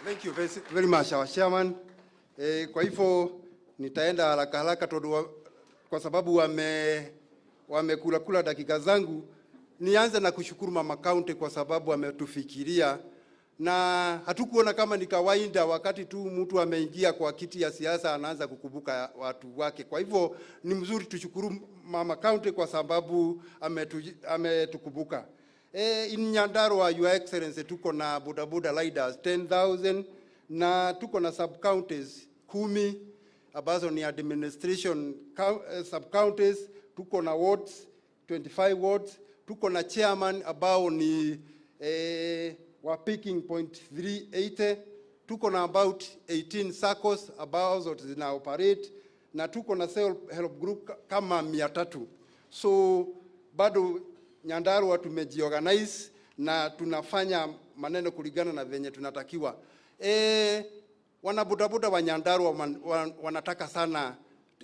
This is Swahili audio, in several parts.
Thank you very much, our chairman. Kwa hivyo nitaenda haraka kwa sababu wamekula dakika zangu. Nianze na kushukuru mama county kwa sababu ametufikiria, na hatukuona kama ni kawaida wakati tu mtu ameingia kwa kiti ya siasa anaanza kukumbuka watu wake. Kwa hivyo ni mzuri tushukuru mama county kwa sababu ametukumbuka. In Nyandarua, Your Excellency, tuko na bodaboda riders 10,000 na tuko na sub counties 10 ambazo ni administration sub counties. Tuko na wards 25 wards, tuko na chairman ambao ni wa picking point 380, tuko na about 18 SACCOs ambazo zina operate, na tuko na self help group kama 300. So bado Nyandarua tumejiorganize na tunafanya maneno kulingana na venye tunatakiwa. Wanabodaboda wa Nyandarua wanataka sana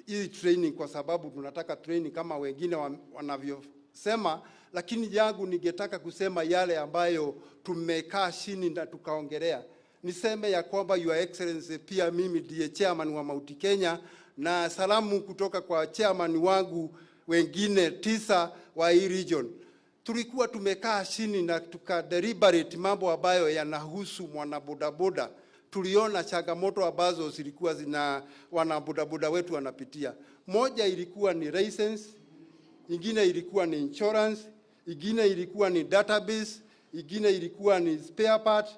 hii training kwa sababu tunataka training kama wengine wanavyosema, lakini yangu ningetaka kusema yale ambayo tumekaa chini na tukaongelea. Niseme ya kwamba Your Excellency, pia mimi ndiye chairman wa Mount Kenya, na salamu kutoka kwa chairman wangu wengine 9 wa hii region. Tulikuwa tumekaa chini na tukadeliberate mambo ambayo yanahusu mwanabodaboda. Tuliona changamoto ambazo zilikuwa wanabodaboda wetu wanapitia. Moja ilikuwa ni license, ingine ilikuwa ni insurance, ingine ilikuwa ni database, ingine ilikuwa ni spare part,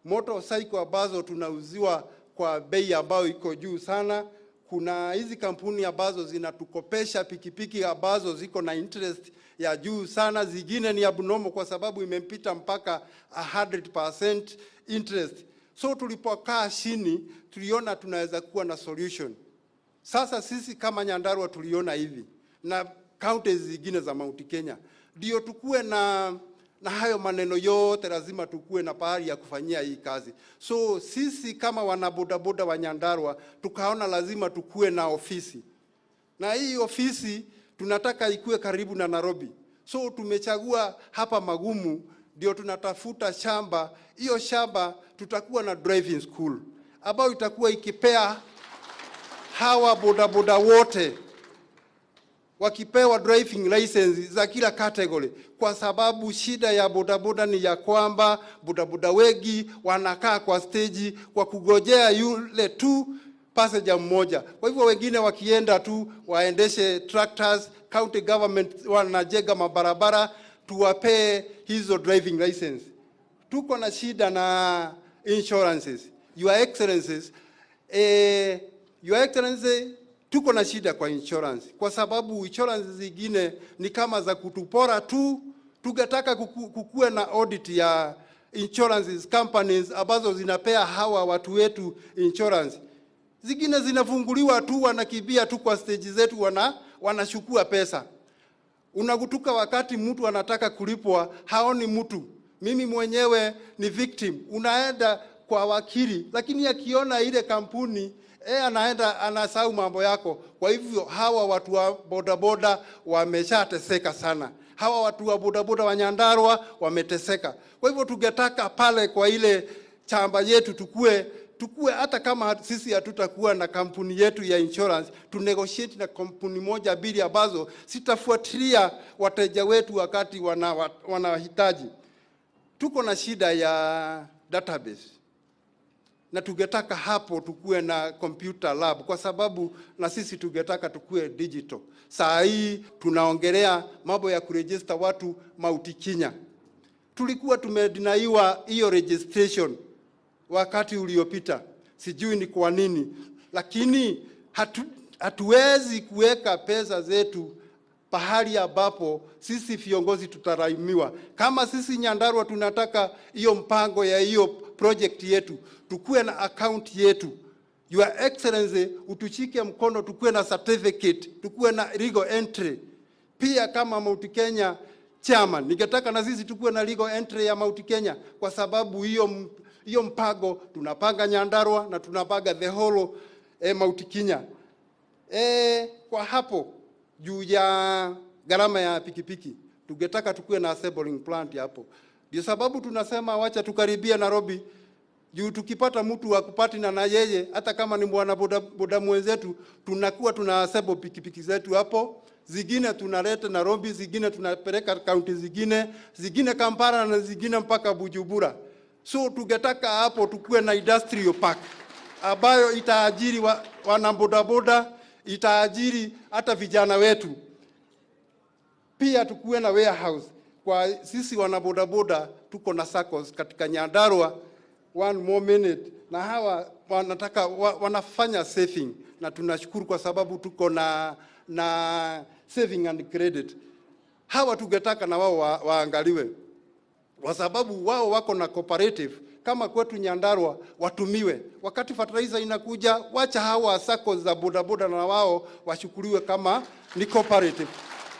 motorcycle ambazo tunauziwa kwa bei ambayo iko juu sana. Kuna hizi kampuni ambazo zinatukopesha pikipiki ambazo ziko na interest ya juu sana. Zingine ni abnormal kwa sababu imempita mpaka 100% interest. So tulipokaa chini tuliona tunaweza kuwa na solution. Sasa sisi kama Nyandarua tuliona hivi, na counties zingine za Mount Kenya, ndio tukue na hayo maneno yote lazima tukue na pahali ya kufanyia hii kazi. So sisi kama wanabodaboda wa Nyandarua tukaona lazima tukue na ofisi, na hii ofisi tunataka ikue karibu na Nairobi. So tumechagua hapa Magumu, ndio tunatafuta shamba. Hiyo shamba tutakuwa na driving school ambayo itakuwa ikipea hawa bodaboda wote wakipewa driving license za kila category, kwa sababu shida ya bodaboda ni ya kwamba bodaboda wengi wanakaa kwa stage kwa kugojea yule tu passenger mmoja. Kwa hivyo wengine wakienda tu waendeshe tractors, county government wanajenga mabarabara, tuwapee hizo driving license. Tuko na shida na insurances. Your Excellency, tuko na shida kwa insurance kwa sababu insurance zingine ni kama za kutupora tu. Tungetaka kukue na audit ya insurance companies ambazo zinapea hawa watu wetu insurance. Zingine zinafunguliwa tu, wanakibia tu kwa stage zetu, wanachukua pesa. Unagutuka wakati mtu anataka kulipwa haoni mtu. Mimi mwenyewe ni victim. Unaenda kwa wakili, lakini akiona ile kampuni anaenda anasahau mambo yako. Kwa hivyo hawa watu wa bodaboda wameshateseka sana. Hawa watu wa bodaboda wa Nyandarua wameteseka. Kwa hivyo tungetaka pale kwa ile chamba yetu tukue hata kama sisi hatutakuwa na kampuni yetu ya insurance, tu negotiate na kampuni moja mbili ambazo sitafuatilia wateja wetu wakati wanahitaji. Tuko na shida ya database, na tungetaka hapo tukue na computer lab kwa sababu na sisi tungetaka tukue digital. Saa hii tunaongelea mambo ya kuregister watu Mount Kenya. Tulikuwa tumedinaiwa hiyo registration wakati uliopita, sijui ni kwa nini, lakini hatuwezi kuweka pesa zetu pahali ambapo sisi viongozi tutaraimiwa. Kama sisi Nyandarua tunataka hiyo mpango ya hiyo project yetu, tukue na account yetu. Your Excellency, utushike mkono tukue na certificate, tukue na legal entry. Pia kama Mount Kenya chairman, ningetaka na sisi tukue na legal entry ya Mount Kenya, kwa sababu hiyo mpango tunapanga Nyandarua na tunapanga the whole Mount Kenya. Kwa hapo juu ya gharama ya pikipiki, tungetaka tukue na assembling plant hapo. Ndio sababu tunasema wacha tukaribia Nairobi. Juu tukipata mtu wa kupatina na yeye, hata kama ni mwana boda mwenzetu, tunakuwa tunasebo pikipiki zetu hapo. Zingine tunaleta Nairobi, zingine tunapeleka kaunti zingine Kampala na zingine mpaka Bujumbura. So tungetaka hapo tukue na industrial park ambayo itaajiri wana bodaboda, itaajiri hata vijana wetu. Pia tukue na warehouse. Kwa sisi wana bodaboda tuko na SACCOS katika Nyandarua. One more minute. Na hawa wanafanya saving, na tunashukuru kwa sababu tuko na saving and credit. Hawa tungetaka na wao waangaliwe, kwa sababu wao wako na cooperative kama kwetu Nyandarua, watumiwe. Wakati fertilizer inakuja, wacha hawa SACCOS za bodaboda na wao washukuliwe kama ni cooperative.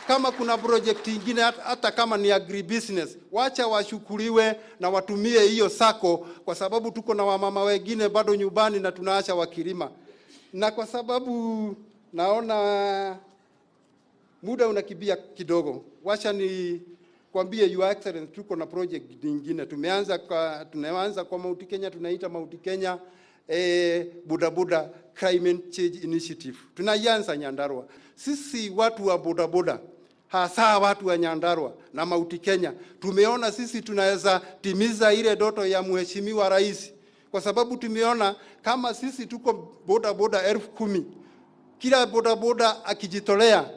Kama kuna project nyingine hata kama ni agribusiness, wacha washukuliwe na watumie hiyo SACCO, kwa sababu tuko na wamama wengine bado nyumbani na tunaacha wakilima. Na kwa sababu naona muda unakibia kidogo, wacha ni kwambie Your Excellency, tuko na project nyingine. Tunaanza kwa Mount Kenya, tunaita Mount Kenya bodaboda climate change initiative. Tunaianza Nyandarua. Sisi watu wa bodaboda, hasa watu wa Nyandarua na Mount Kenya, tumeona sisi tunaweza timiza ile ndoto ya Mheshimiwa Rais, kwa sababu tumeona kama sisi tuko bodaboda 10,000, kila bodaboda akijitolea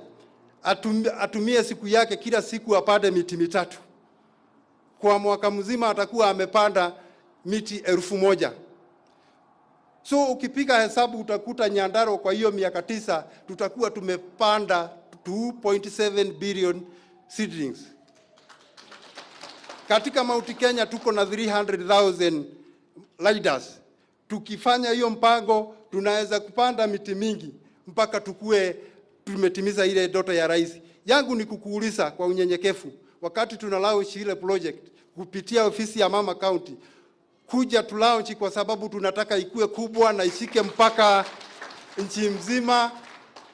atumie siku yake, kila siku apande miti 3. Kwa mwaka mzima atakuwa amepanda miti 1,000. So ukipiga hesabu utakuta Nyandarua kwa hiyo miaka 9 tutakuwa tumepanda 2.7 billion seedlings. Katika Mount Kenya tuko na 300,000 riders. Tukifanya hiyo mpango tunaweza kupanda miti mingi mpaka tukue tumetimiza ile ndoto ya rais. Yangu ni kukuuliza kwa unyenyekevu, wakati tuna launch ile project kupitia ofisi ya Mama County, kuja tu launch kwa sababu tunataka ikue kubwa na ishike mpaka nchi mzima,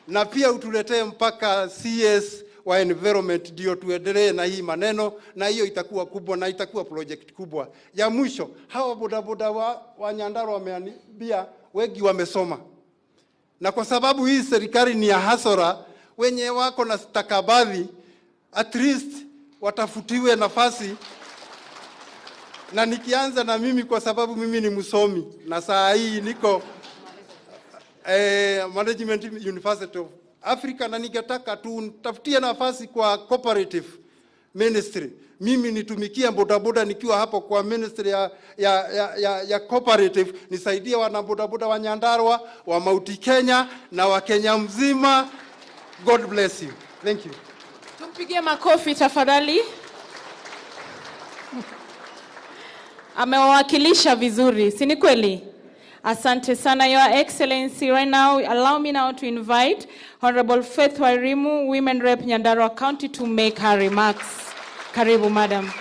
na pia utuletee mpaka CS wa environment ndio tuendelee na hii maneno, na hiyo itakuwa kubwa na itakuwa project kubwa. Ya mwisho, hawa bodaboda wa Nyandarua wameambia wengi wamesoma. Na kwa sababu hii serikali ni ya hasara, wenye wako na stakabadhi at least watafutiwe nafasi. Na nikianza na mimi, kwa sababu mimi ni msomi na saa hii niko Management University of Africa, na ningetaka tafutie nafasi kwa cooperative ministry. Mimi nitumikia bodaboda nikiwa hapo kwa ministry ya cooperative, nisaidie wana bodaboda wa Nyandarua, wa Mount Kenya na wa Kenya mzima. God bless you. Thank you. Tumpigie makofi tafadhali. Amewakilisha vizuri, si ni kweli? Asante sana, Your Excellency. Right now, allow me now to invite Honorable Faith Wairimu, Women Rep Nyandarua County, to make her remarks. Karibu, Madam.